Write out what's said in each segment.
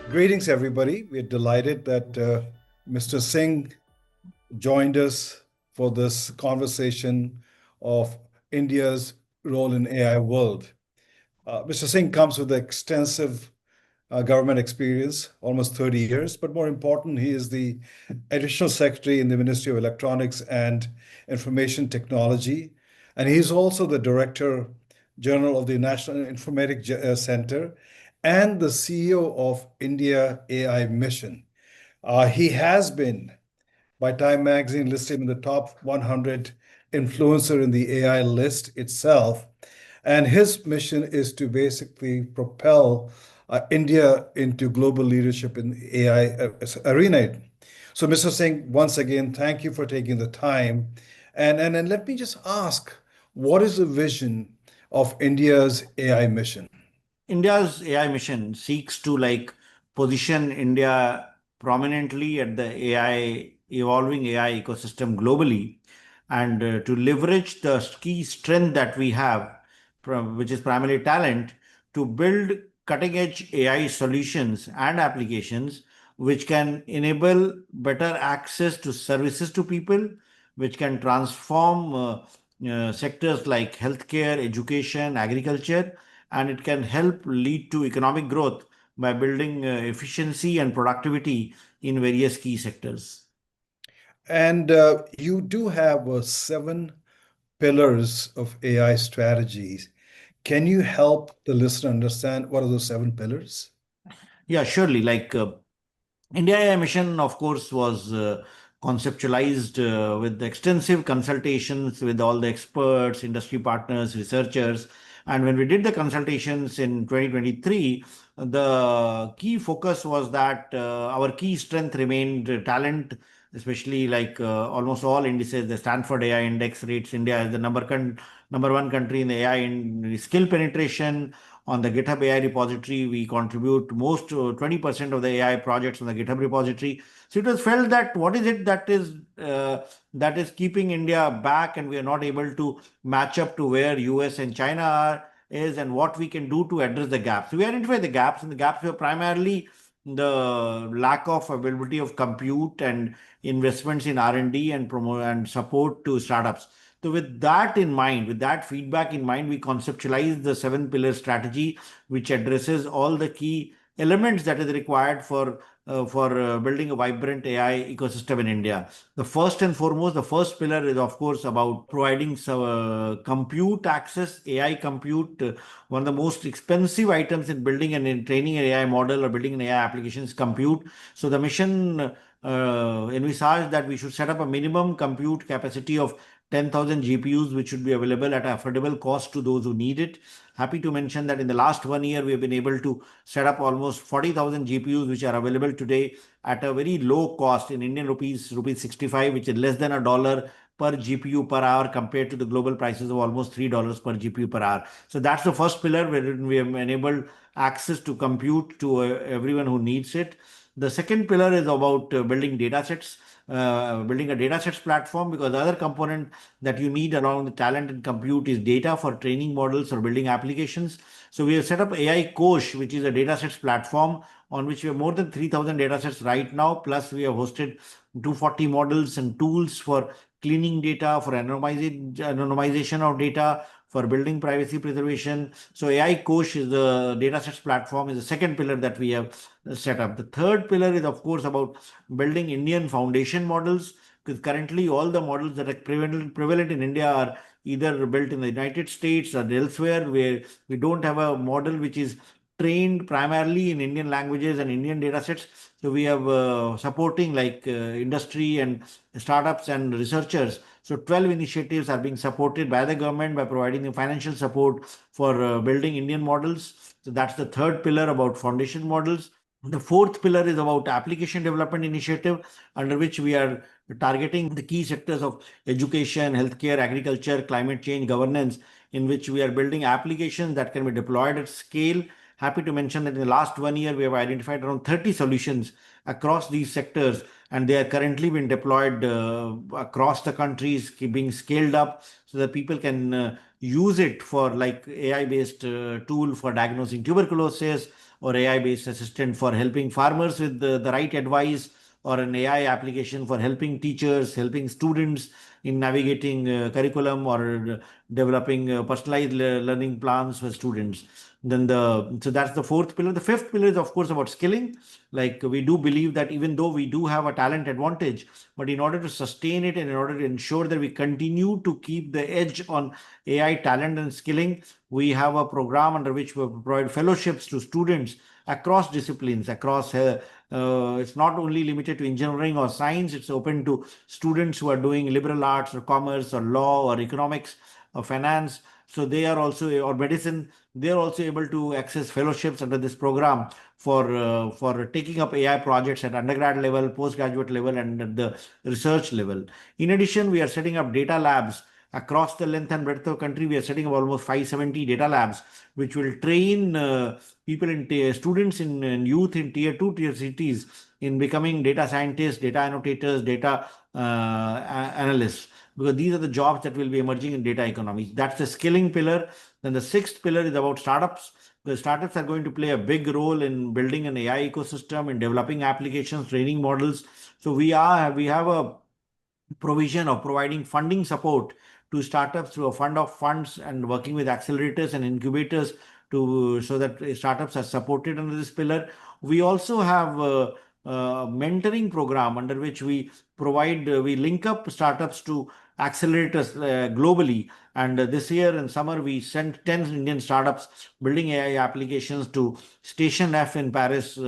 Greetings, everybody. We're delighted that Mr. Singh joined us for this conversation of India's role in AI world. Mr. Singh comes with extensive government experience, almost 30 years, but more important, he is the Additional Secretary in the Ministry of Electronics and Information Technology, and he's also the Director General of the National Informatic Center and the CEO of India AI Mission. He has been, by Time Magazine, listed in the top 100 influencer in the AI list itself. And his mission is to basically propel India into global leadership in the AI arena. So, Mr. Singh, once again, thank you for taking the time. And let me just ask, what is the vision of India's AI mission? India's AI mission seeks to position India prominently at the evolving AI ecosystem globally, and to leverage the key strength that we have, which is primarily talent, to build cutting edge AI solutions and applications which can enable better access to services to people, which can transform sectors like healthcare, education, agriculture, and it can help lead to economic growth by building efficiency and productivity in various key sectors. And you do have seven pillars of AI strategies. Can you help the listener understand what are those seven pillars? Yeah, surely. India AI Mission, of course, was conceptualized with extensive consultations with all the experts, industry partners, researchers. And when we did the consultations in 2023, the key focus was that our key strength remained talent, especially almost all indices. The Stanford AI Index rates India as the number one country in the AI in skill penetration. On the GitHub AI repository, we contribute most 20% of the AI projects on the GitHub repository. So it was felt that what is it that is keeping India back, and we are not able to match up to where US and China is, and what we can do to address the gaps. So we identified the gaps, and the gaps were primarily the lack of availability of compute and investments in R&D and promote and support to startups. So with that in mind, with that feedback in mind, we conceptualized the seven pillar strategy, which addresses all the key elements that is required for building a vibrant AI ecosystem in India. The first and foremost, the first pillar is of course about providing compute access, AI compute. One of the most expensive items in building and in training an AI model or building an AI application is compute. So the mission envisaged that we should set up a minimum compute capacity of 10,000 GPUs, which should be available at affordable cost to those who need it. Happy to mention that in the last 1 year, we have been able to set up almost 40,000 GPUs, which are available today at a very low cost in Indian rupees, rupees 65, which is less than $1 per GPU per hour compared to the global prices of almost $3 per GPU per hour. So that's the first pillar, where we have enabled access to compute to everyone who needs it. The second pillar is about building data sets. Building a data sets platform, because the other component that you need around the talent and compute is data for training models or building applications. So we have set up AI Kosh, which is a data sets platform on which we have more than 3,000 data sets right now. Plus we have hosted 240 models and tools for cleaning data, for anonymization of data, for building privacy preservation. So AI Kosh is the datasets platform, is the second pillar that we have set up. The third pillar is of course about building Indian foundation models, because currently all the models that are prevalent in India are either built in the United States or elsewhere, where we don't have a model which is trained primarily in Indian languages and Indian datasets. So we have supporting industry and startups and researchers. So 12 initiatives are being supported by the government by providing the financial support for building Indian models. So that's the third pillar about foundation models. The fourth pillar is about application development initiative, under which we are targeting the key sectors of education, healthcare, agriculture, climate change, governance, in which we are building applications that can be deployed at scale. Happy to mention that in the last 1 year, we have identified around 30 solutions across these sectors, and they are currently being deployed across the countries, being scaled up so that people can use it for AI-based tool for diagnosing tuberculosis, or AI-based assistant for helping farmers with the right advice, or an AI application for helping teachers, helping students in navigating curriculum, or developing personalized learning plans for students. So that's the fourth pillar. The fifth pillar is of course about skilling. Like, we do believe that even though we do have a talent advantage, but in order to sustain it and in order to ensure that we continue to keep the edge on AI talent and skilling, we have a program under which we provide fellowships to students across disciplines, across it's not only limited to engineering or science, it's open to students who are doing liberal arts or commerce or law or economics or finance. So they are also, or medicine, they are also able to access fellowships under this program for taking up AI projects at undergrad level, postgraduate level, and at the research level. In addition, we are setting up data labs across the length and breadth of the country. We are setting up almost 570 data labs, which will train people in students in youth in tier 2 tier cities in becoming data scientists, data annotators, data analysts, because these are the jobs that will be emerging in data economy. That's the skilling pillar. Then the sixth pillar is about startups. The startups are going to play a big role in building an AI ecosystem, in developing applications, training models. So we have a provision of providing funding support to startups through a fund of funds, and working with accelerators and incubators to so that startups are supported under this pillar. We also have a mentoring program under which we link up startups to accelerators globally. And this year in summer, we sent 10 Indian startups building AI applications to Station F in Paris,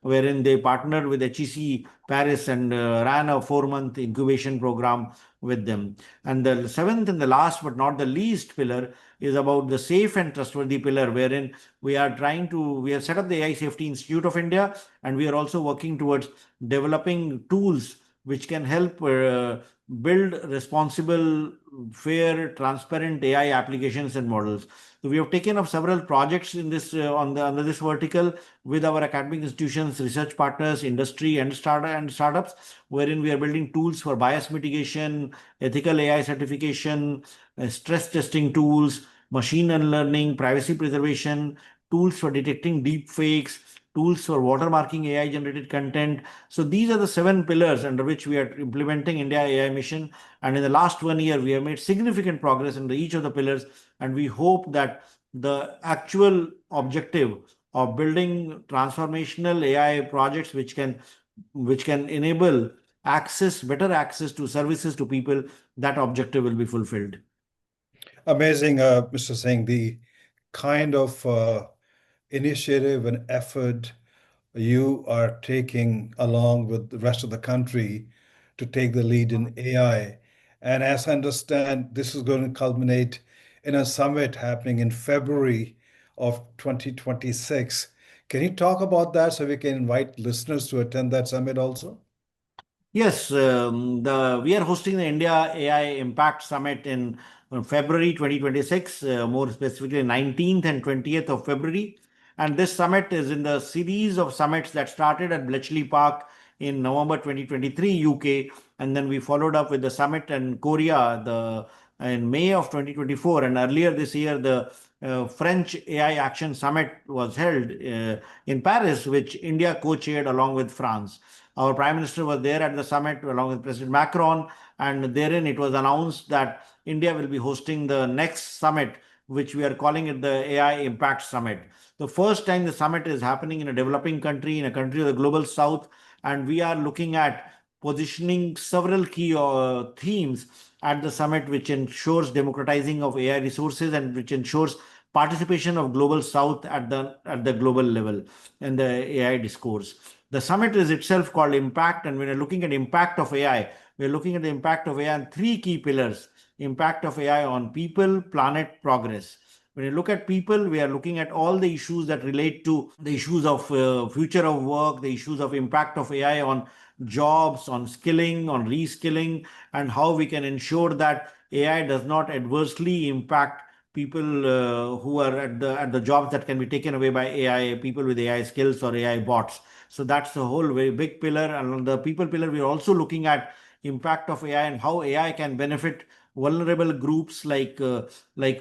wherein they partnered with HEC Paris and ran a 4-month incubation program with them. And the seventh and the last but not the least pillar is about the safe and trustworthy pillar, wherein we have set up the AI Safety Institute of India, and we are also working towards developing tools which can help build responsible, fair, transparent AI applications and models. So we have taken up several projects in this under this vertical with our academic institutions, research partners, industry, and startups, wherein we are building tools for bias mitigation, ethical AI certification, stress testing tools, machine learning, privacy preservation, tools for detecting deep fakes, tools for watermarking AI generated content. So these are the 7 pillars under which we are implementing India AI mission. And in the last 1 year, we have made significant progress under each of the pillars. And we hope that the actual objective of building transformational AI projects which can enable better access to services to people, that objective will be fulfilled. Amazing, Mr. Singh, the kind of initiative and effort you are taking along with the rest of the country to take the lead in AI. And as I understand, this is going to culminate in a summit happening in February of 2026. Can you talk about that so we can invite listeners to attend that summit also? Yes, we are hosting the India AI Impact Summit in February 2026, more specifically 19th and 20th of February. And this summit is in the series of summits that started at Bletchley Park in November 2023, UK. And then we followed up with the summit in Korea in May of 2024. And earlier this year, the French AI Action Summit was held in Paris, which India co-chaired along with France. Our Prime Minister was there at the summit along with President Macron, and therein it was announced that India will be hosting the next summit, which we are calling it the AI Impact Summit. The first time the summit is happening in a developing country, in a country of the global south, and we are looking at positioning several key themes at the summit, which ensures democratizing of AI resources and which ensures participation of global south at the global level in the AI discourse. The summit is itself called Impact, and when you're looking at impact of AI, we're looking at the impact of AI on 3 key pillars: impact of AI on people, planet, progress. When you look at people, we are looking at all the issues that relate to the issues of future of work, the issues of impact of AI on jobs, on skilling, on reskilling, and how we can ensure that AI does not adversely impact people who are at the jobs that can be taken away by AI, people with AI skills or AI bots. So that's the whole very big pillar. And on the people pillar, we're also looking at impact of AI and how AI can benefit vulnerable groups like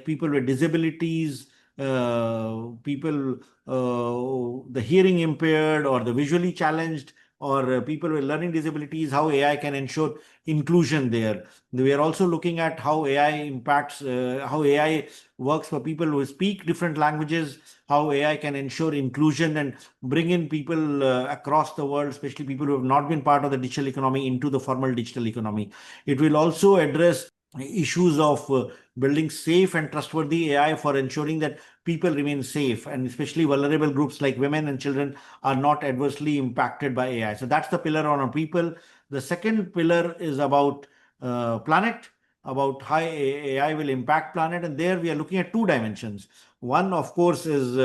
people with disabilities, people, the hearing impaired or the visually challenged or people with learning disabilities, how AI can ensure inclusion there. We are also looking at how AI impacts, how AI works for people who speak different languages, how AI can ensure inclusion and bring in people across the world, especially people who have not been part of the digital economy, into the formal digital economy. It will also address issues of building safe and trustworthy AI for ensuring that people remain safe, and especially vulnerable groups like women and children are not adversely impacted by AI. So that's the pillar on our people. The second pillar is about planet, about how AI will impact planet, and there we are looking at two dimensions. One, of course, is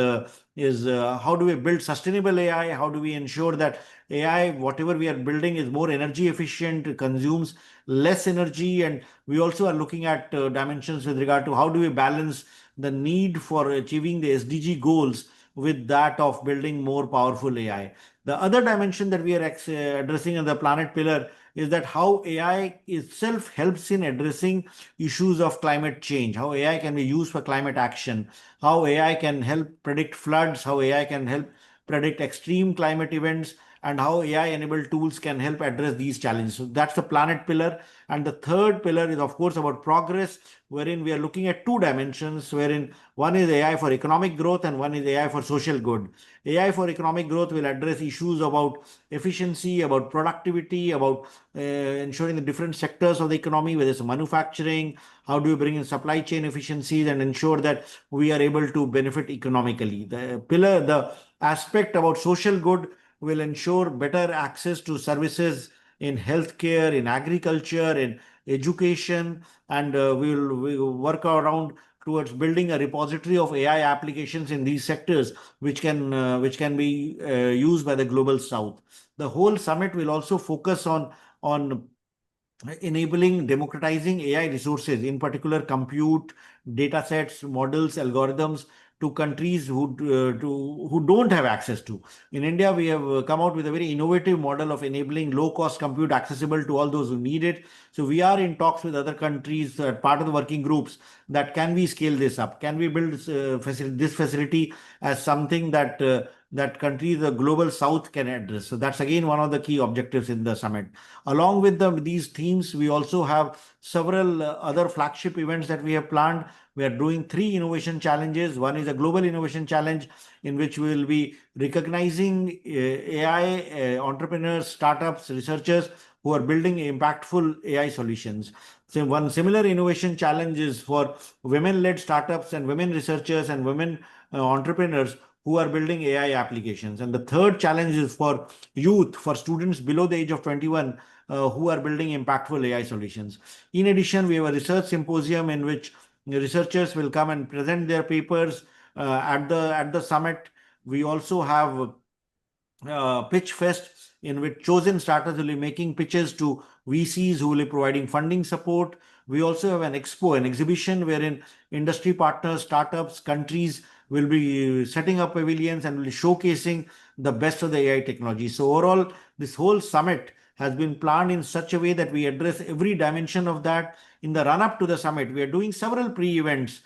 how do we build sustainable AI? How do we ensure that AI, whatever we are building, is more energy efficient, consumes less energy, and we also are looking at dimensions with regard to how do we balance the need for achieving the SDG goals with that of building more powerful AI. The other dimension that we are addressing in the planet pillar is that how AI itself helps in addressing issues of climate change, how AI can be used for climate action, how AI can help predict floods, how AI can help predict extreme climate events, and how AI-enabled tools can help address these challenges. So that's the planet pillar. And the third pillar is, of course, about progress, wherein we are looking at two dimensions, wherein one is AI for economic growth and one is AI for social good. AI for economic growth will address issues about efficiency, about productivity, about ensuring the different sectors of the economy, whether it's manufacturing, how do we bring in supply chain efficiencies and ensure that we are able to benefit economically. The aspect about social good will ensure better access to services in healthcare, in agriculture, in education, and we will work around towards building a repository of AI applications in these sectors, which can be used by the global south. The whole summit will also focus on enabling democratizing AI resources, in particular compute, data sets, models, algorithms, to countries who don't have access to. In India, we have come out with a very innovative model of enabling low-cost compute accessible to all those who need it. So we are in talks with other countries, part of the working groups, that can we scale this up? Can we build this facility as something that countries, the global south, can address? So that's again one of the key objectives in the summit. Along with these themes, we also have several other flagship events that we have planned. We are doing 3 innovation challenges. One is a global innovation challenge in which we will be recognizing AI entrepreneurs, startups, researchers who are building impactful AI solutions. So one similar innovation challenge is for women-led startups and women researchers and women entrepreneurs who are building AI applications. And the third challenge is for youth, for students below the age of 21 who are building impactful AI solutions. In addition, we have a research symposium in which researchers will come and present their papers at the summit. We also have Pitch Fest, in which chosen startups will be making pitches to VCs who will be providing funding support. We also have an expo, an exhibition, wherein industry partners, startups, countries will be setting up pavilions and will be showcasing the best of the AI technology. So overall, this whole summit has been planned in such a way that we address every dimension of that. In the run-up to the summit, we are doing several pre-events,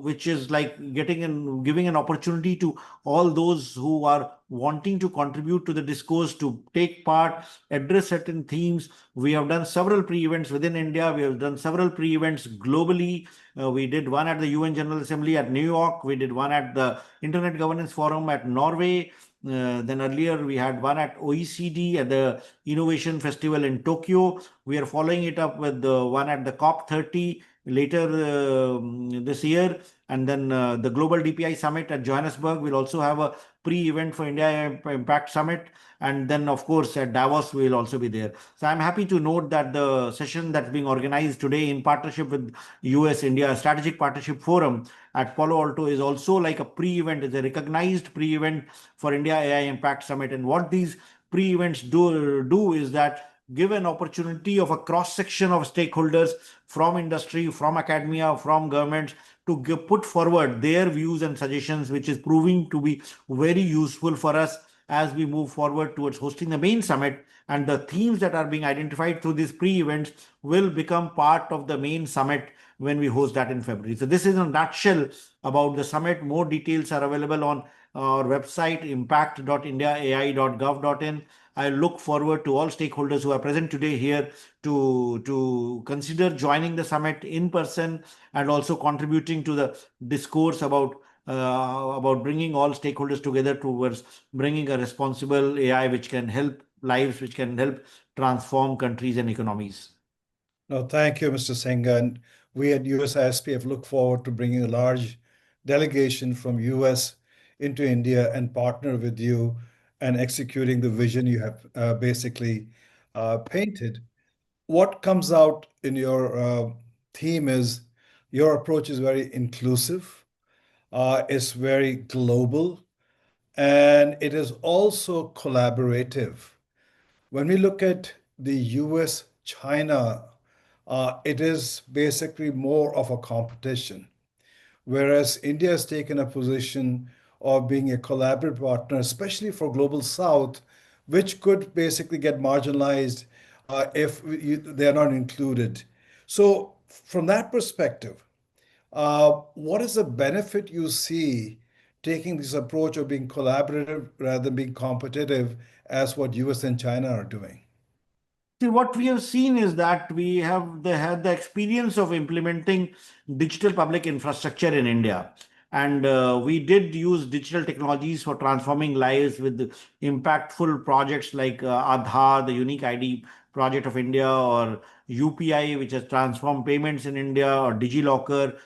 which is like giving an opportunity to all those who are wanting to contribute to the discourse to take part, address certain themes. We have done several pre-events within India. We have done several pre-events globally. We did one at the UN General Assembly at New York. We did one at the Internet Governance Forum at Norway. Then earlier we had one at OECD at the Innovation Festival in Tokyo. We are following it up with the one at the COP30 later this year. And then the Global DPI Summit at Johannesburg will also have a pre-event for India Impact Summit. And then, of course, at Davos, we will also be there. So I'm happy to note that the session that's being organized today in partnership with US-India Strategic Partnership Forum at Palo Alto is also like a pre-event, is a recognized pre-event for India AI Impact Summit. And what these pre-events do is that give an opportunity of a cross-section of stakeholders from industry, from academia, from governments to put forward their views and suggestions, which is proving to be very useful for us as we move forward towards hosting the main summit. And the themes that are being identified through these pre-events will become part of the main summit when we host that in February. So this is a nutshell about the summit. More details are available on our website, impact.indiaai.gov.in. I look forward to all stakeholders who are present today here to consider joining the summit in person and also contributing to the discourse about bringing all stakeholders together towards bringing a responsible AI which can help lives, which can help transform countries and economies. No, thank you, Mr. Singh. And we at USISPF look forward to bringing a large delegation from US into India and partner with you and executing the vision you have basically painted. What comes out in your theme is your approach is very inclusive, it's very global, and it is also collaborative. When we look at the US China, it is basically more of a competition, whereas India has taken a position of being a collaborative partner, especially for Global South, which could basically get marginalized if they are not included. So, from that perspective, what is the benefit you see taking this approach of being collaborative rather than being competitive, as what US and China are doing? See, what we have seen is that had the experience of implementing digital public infrastructure in India. And we did use digital technologies for transforming lives with impactful projects like Aadhaar, the unique ID project of India, or UPI, which has transformed payments in India, or DigiLocker,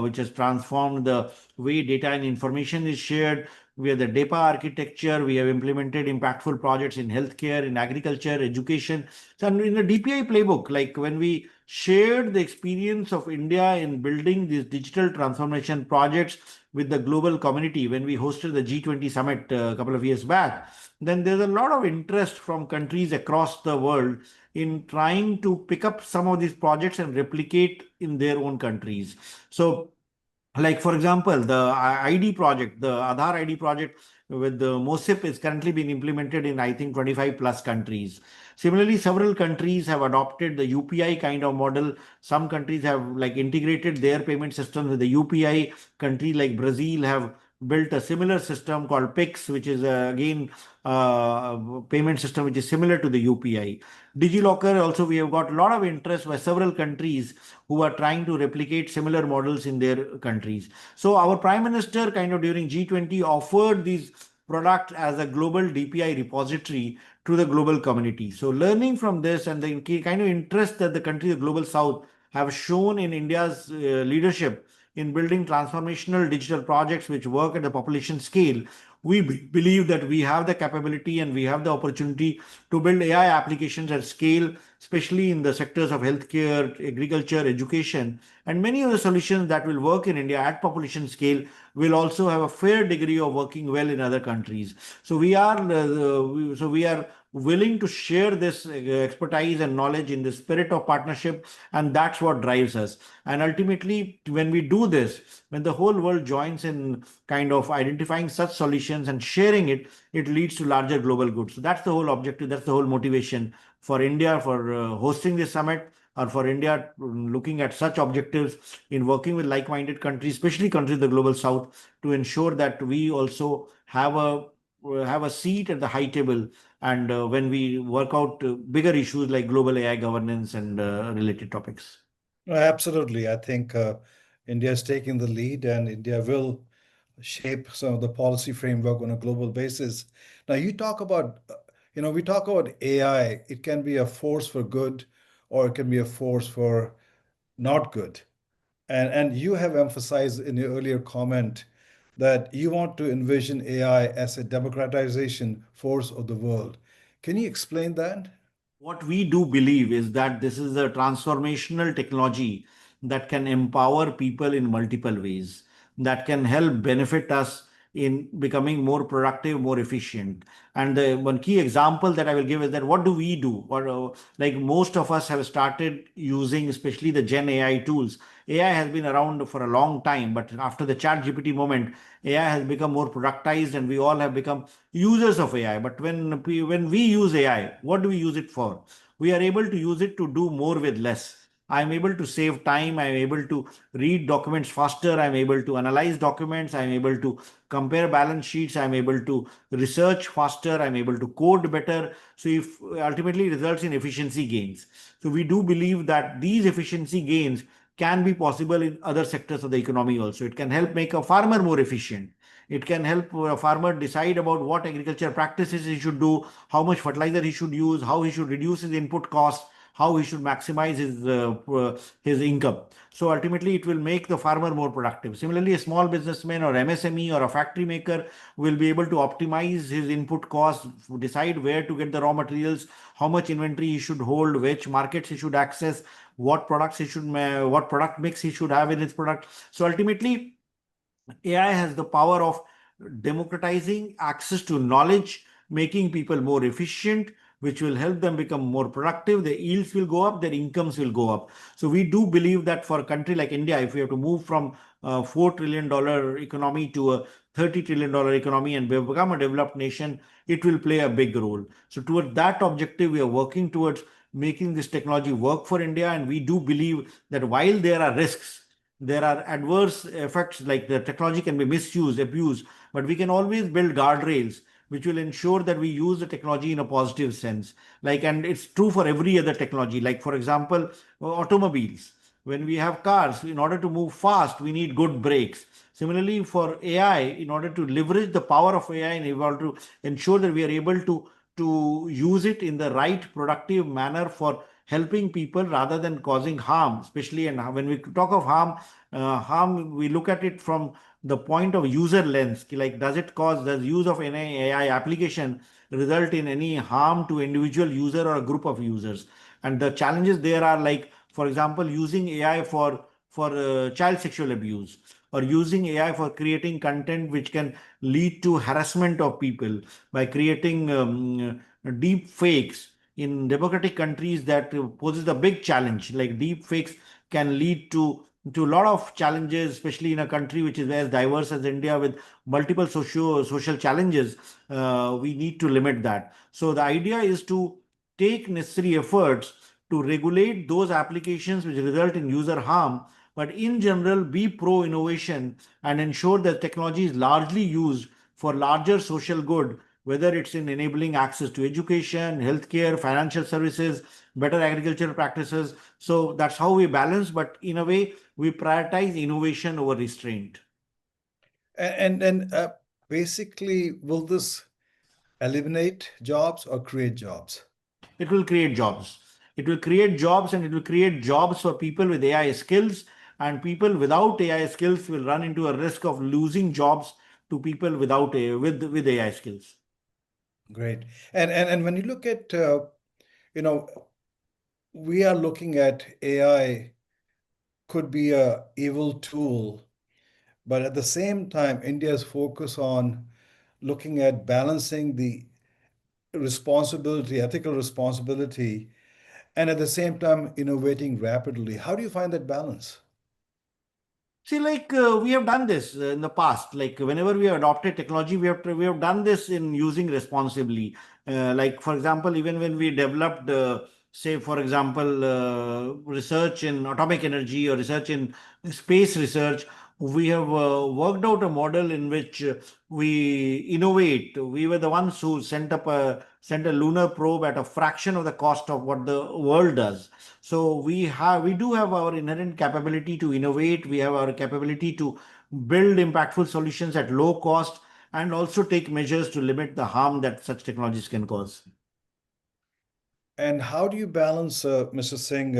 which has transformed the way data and information is shared. We have the DEPA architecture. We have implemented impactful projects in healthcare, in agriculture, education. So in the DPI playbook, like when we shared the experience of India in building these digital transformation projects with the global community, when we hosted the G20 summit a couple of years back, then there's a lot of interest from countries across the world in trying to pick up some of these projects and replicate in their own countries. So like, for example, the ID project, the Aadhaar ID project with the MOSIP is currently being implemented in, I think, 25 plus countries. Similarly, several countries have adopted the UPI kind of model. Some countries have like integrated their payment systems with the UPI. Countries like Brazil have built a similar system called PIX, which is again a payment system which is similar to the UPI. DigiLocker also, we have got a lot of interest by several countries who are trying to replicate similar models in their countries. So our Prime Minister kind of during G20 offered these products as a global DPI repository to the global community. So learning from this and the kind of interest that the countries of Global South have shown in India's leadership in building transformational digital projects which work at the population scale, we believe that we have the capability and we have the opportunity to build AI applications at scale, especially in the sectors of healthcare, agriculture, education. And many of the solutions that will work in India at population scale will also have a fair degree of working well in other countries. So we are willing to share this expertise and knowledge in the spirit of partnership, and that's what drives us. And ultimately, when we do this, when the whole world joins in kind of identifying such solutions and sharing it, it leads to larger global good. So that's the whole objective, that's the whole motivation for India for hosting this summit, or for India looking at such objectives in working with like-minded countries, especially countries of the Global South, to ensure that we also have a seat at the high table, and when we work out bigger issues like global AI governance and related topics. Absolutely. I think India is taking the lead, and India will shape some of the policy framework on a global basis. Now, we talk about AI, it can be a force for good or it can be a force for not good. And you have emphasized in your earlier comment that you want to envision AI as a democratization force of the world. Can you explain that? What we do believe is that this is a transformational technology that can empower people in multiple ways, that can help benefit us in becoming more productive, more efficient. And the one key example that I will give is that what do we do? Like most of us have started using, especially the Gen AI tools. AI has been around for a long time, but after the Chat GPT moment, AI has become more productized, and we all have become users of AI. But when we use AI, what do we use it for? We are able to use it to do more with less. I'm able to save time. I'm able to read documents faster. I'm able to analyze documents. I'm able to compare balance sheets. I'm able to research faster. I'm able to code better. So if ultimately results in efficiency gains. So we do believe that these efficiency gains can be possible in other sectors of the economy also. It can help make a farmer more efficient. It can help a farmer decide about what agriculture practices he should do, how much fertilizer he should use, how he should reduce his input costs, how he should maximize his income. So ultimately, it will make the farmer more productive. Similarly, a small businessman or MSME or a factory maker will be able to optimize his input costs, decide where to get the raw materials, how much inventory he should hold, which markets he should access, what product mix he should have in his product. So ultimately, AI has the power of democratizing access to knowledge, making people more efficient, which will help them become more productive. Their yields will go up, their incomes will go up. So we do believe that for a country like India, if we have to move from a $4 trillion economy to a $30 trillion economy and become a developed nation, it will play a big role. So toward that objective, we are working towards making this technology work for India. And we do believe that while there are risks, there are adverse effects, like the technology can be misused, abused, but we can always build guardrails which will ensure that we use the technology in a positive sense. Like, and it's true for every other technology. Like, for example, automobiles. When we have cars, in order to move fast, we need good brakes. Similarly, for AI, in order to leverage the power of AI and in order to ensure that we are able to use it in the right productive manner for helping people rather than causing harm, especially. And when we talk of harm, we look at it from the point of user lens. Like, does use of any AI application result in any harm to individual user or a group of users? And the challenges there are, like, for example, using AI for child sexual abuse, or using AI for creating content which can lead to harassment of people by creating deep fakes. In democratic countries, that poses a big challenge. Like, deep fakes can lead to a lot of challenges, especially in a country which is as diverse as India, with multiple social challenges. We need to limit that. So the idea is to take necessary efforts to regulate those applications which result in user harm, but in general be pro innovation and ensure that technology is largely used for larger social good, whether it's in enabling access to education, healthcare, financial services, better agricultural practices. So that's how we balance, but in a way, we prioritize innovation over restraint. And basically, will this eliminate jobs or create jobs? It will create jobs. It will create jobs, and it will create jobs for people with AI skills. And people without AI skills will run into a risk of losing jobs to people with AI skills. Great. And when you look at, you know, we are looking at AI could be a evil tool, but at the same time, India's focus on looking at balancing the responsibility, ethical responsibility, and at the same time innovating rapidly. How do you find that balance? See, like, we have done this in the past. Like, whenever we have adopted technology, we have done this in using responsibly. Like, for example, even when we developed, say, for example, research in atomic energy or research in space research, we have worked out a model in which we innovate. We were the ones who sent a lunar probe at a fraction of the cost of what the world does. So we do have our inherent capability to innovate. We have our capability to build impactful solutions at low cost, and also take measures to limit the harm that such technologies can cause. And how do you balance, Mr. Singh,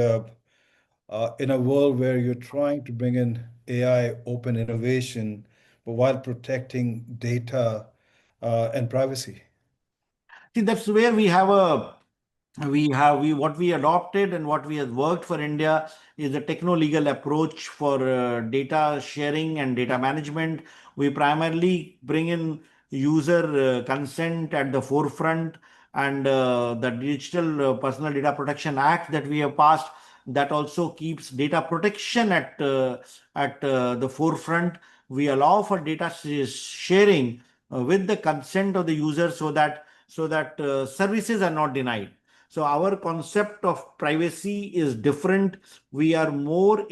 in a world where you're trying to bring in AI open innovation, but while protecting data and privacy? See, that's where we have a we what we adopted and what we have worked for India is a techno-legal approach for data sharing and data management. We primarily bring in user consent at the forefront, and the Digital Personal Data Protection Act that we have passed, that also keeps data protection at the forefront. We allow for data sharing with the consent of the user, so that services are not denied. So our concept of privacy is different. We are more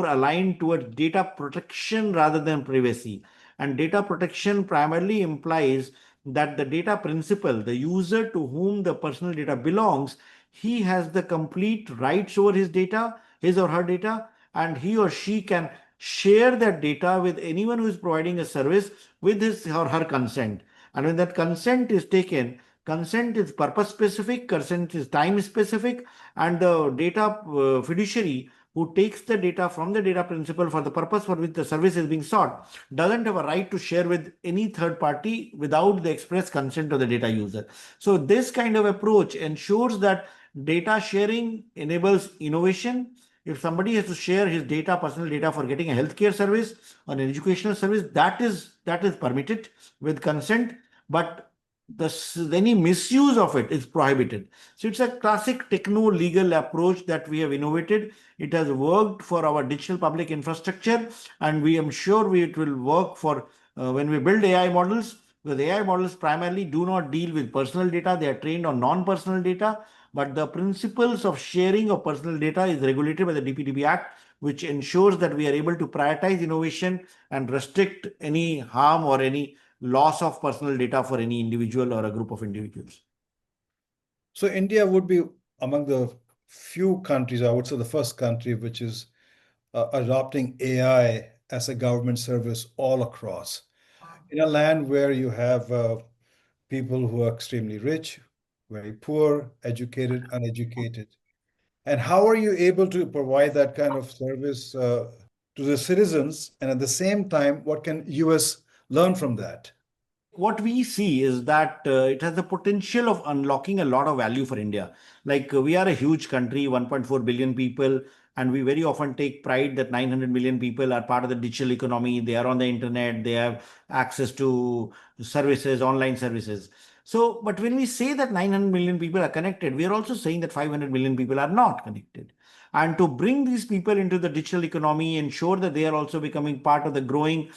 aligned towards data protection rather than privacy. And data protection primarily implies that the data principal, the user to whom the personal data belongs, he has the complete rights over his data, his or her data, and he or she can share that data with anyone who is providing a service with his or her consent. And when that consent is taken, consent is purpose specific, consent is time specific, and the data fiduciary who takes the data from the data principal for the purpose for which the service is being sought doesn't have a right to share with any third party without the express consent of the data user. So this kind of approach ensures that data sharing enables innovation. If somebody has to share his data, personal data, for getting a healthcare service or an educational service, that is permitted with consent, but any misuse of it is prohibited. So it's a classic techno-legal approach that we have innovated. It has worked for our digital public infrastructure, and we am sure it will work for when we build AI models. Because AI models primarily do not deal with personal data; they are trained on non-personal data. But the principles of sharing of personal data is regulated by the DPDP Act, which ensures that we are able to prioritize innovation and restrict any harm or any loss of personal data for any individual or a group of individuals. So India would be among the few countries, I would say the first country, which is adopting AI as a government service all across. In a land where you have people who are extremely rich, very poor, educated, uneducated. And how are you able to provide that kind of service to the citizens? And at the same time, what can US learn from that? What we see is that it has the potential of unlocking a lot of value for India. Like we are a huge country, 1.4 billion people, and we very often take pride that 900 million people are part of the digital economy. They are on the internet, they have access to services, online services. So, but when we say that 900 million people are connected, we are also saying that 500 million people are not connected. And to bring these people into the digital economy, ensure that they are also becoming part of the growing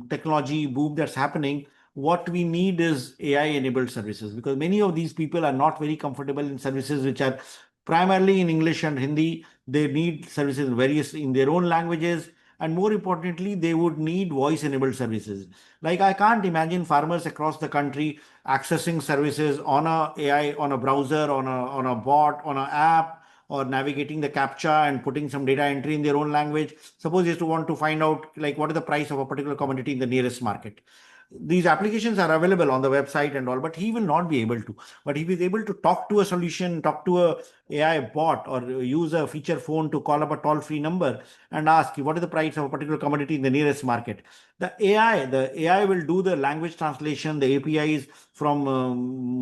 technology boom that's happening, what we need is AI enabled services, because many of these people are not very comfortable in services which are primarily in English and Hindi. They need services in their own languages. And more importantly, they would need voice enabled services. Like I can't imagine farmers across the country accessing services on a AI, on a browser, on a bot, on an app, or navigating the captcha and putting some data entry in their own language. Suppose he has to want to find out like what is the price of a particular commodity in the nearest market. These applications are available on the website and all, but he will not be able to. But if he's able to talk to a solution, talk to a AI bot, or use a feature phone to call up a toll-free number and ask what is the price of a particular commodity in the nearest market. The AI will do the language translation, the APIs from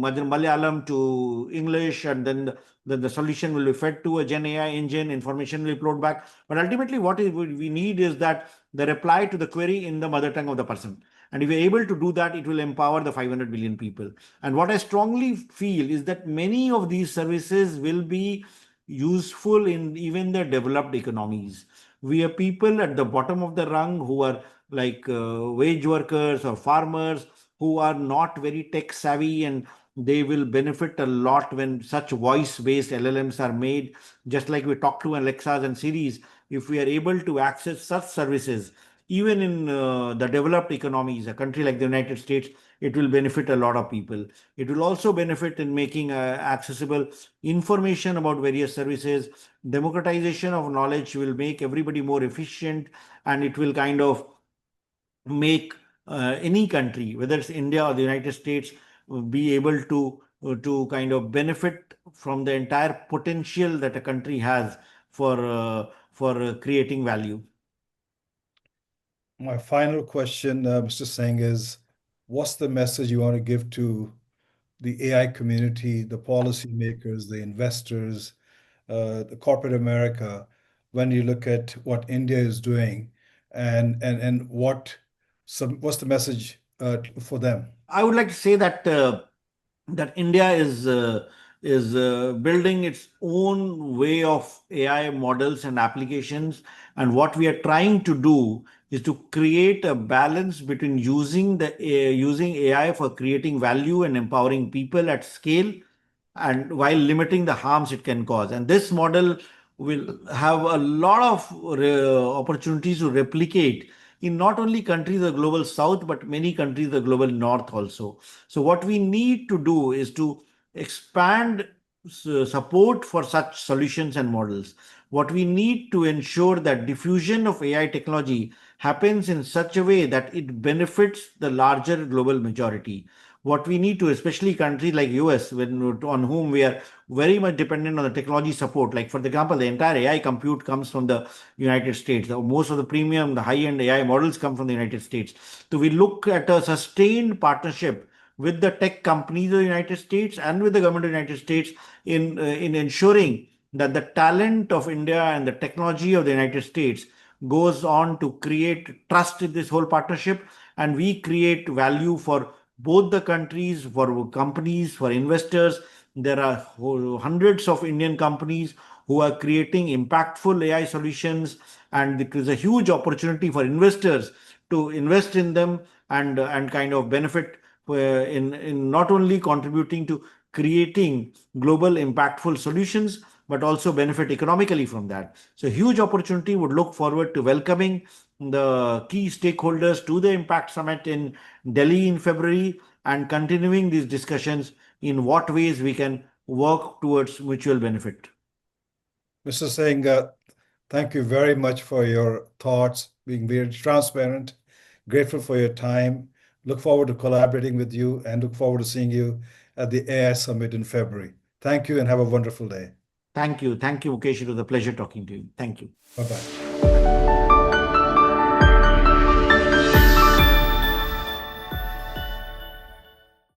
Malayalam to English, and then the solution will be fed to a Gen AI engine, information will be flowed back. But ultimately, we need is that the reply to the query in the mother tongue of the person. And if we're able to do that, it will empower the 500 million people. And what I strongly feel is that many of these services will be useful in even the developed economies. We have people at the bottom of the rung who are like wage workers or farmers who are not very tech savvy, and they will benefit a lot when such voice based LLMs are made. Just like we talk to Alexas and Siris, if we are able to access such services, even in the developed economies, a country like the United States, it will benefit a lot of people. It will also benefit in making accessible information about various services. Democratization of knowledge will make everybody more efficient, and it will kind of make any country, whether it's India or the United States, be able to kind of benefit from the entire potential that a country has for creating value. My final question, Mr. Singh, is what's the message you want to give to the AI community, the policymakers, the investors, the corporate America, when you look at what India is doing and what's the message for them? I would like to say that India is building its own way of AI models and applications, and what we are trying to do is to create a balance between using AI for creating value and empowering people at scale, and while limiting the harms it can cause. And this model will have a lot of opportunities to replicate in not only countries of the global south, but many countries of the global north also. So what we need to do is to expand support for such solutions and models. What we need to ensure that diffusion of AI technology happens in such a way that it benefits the larger global majority. What we need to, especially countries like US, on whom we are very much dependent on the technology support. Like for example, the entire AI compute comes from the United States. Most of the premium, the high-end AI models come from the United States. So we look at a sustained partnership with the tech companies of the United States and with the government of the United States in ensuring that the talent of India and the technology of the United States goes on to create trust in this whole partnership, and we create value for both the countries, for companies, for investors. There are hundreds of Indian companies who are creating impactful AI solutions, and it is a huge opportunity for investors to invest in them and kind of benefit in not only contributing to creating global impactful solutions, but also benefit economically from that. So huge opportunity. Would look forward to welcoming the key stakeholders to the Impact Summit in Delhi in February, and continuing these discussions in what ways we can work towards mutual benefit. Mr. Singh, thank you very much for your thoughts, being very transparent, grateful for your time. Look forward to collaborating with you and look forward to seeing you at the AI Summit in February. Thank you and have a wonderful day. Thank you. Thank you, Mukesh. It was a pleasure talking to you. Thank you. Bye bye.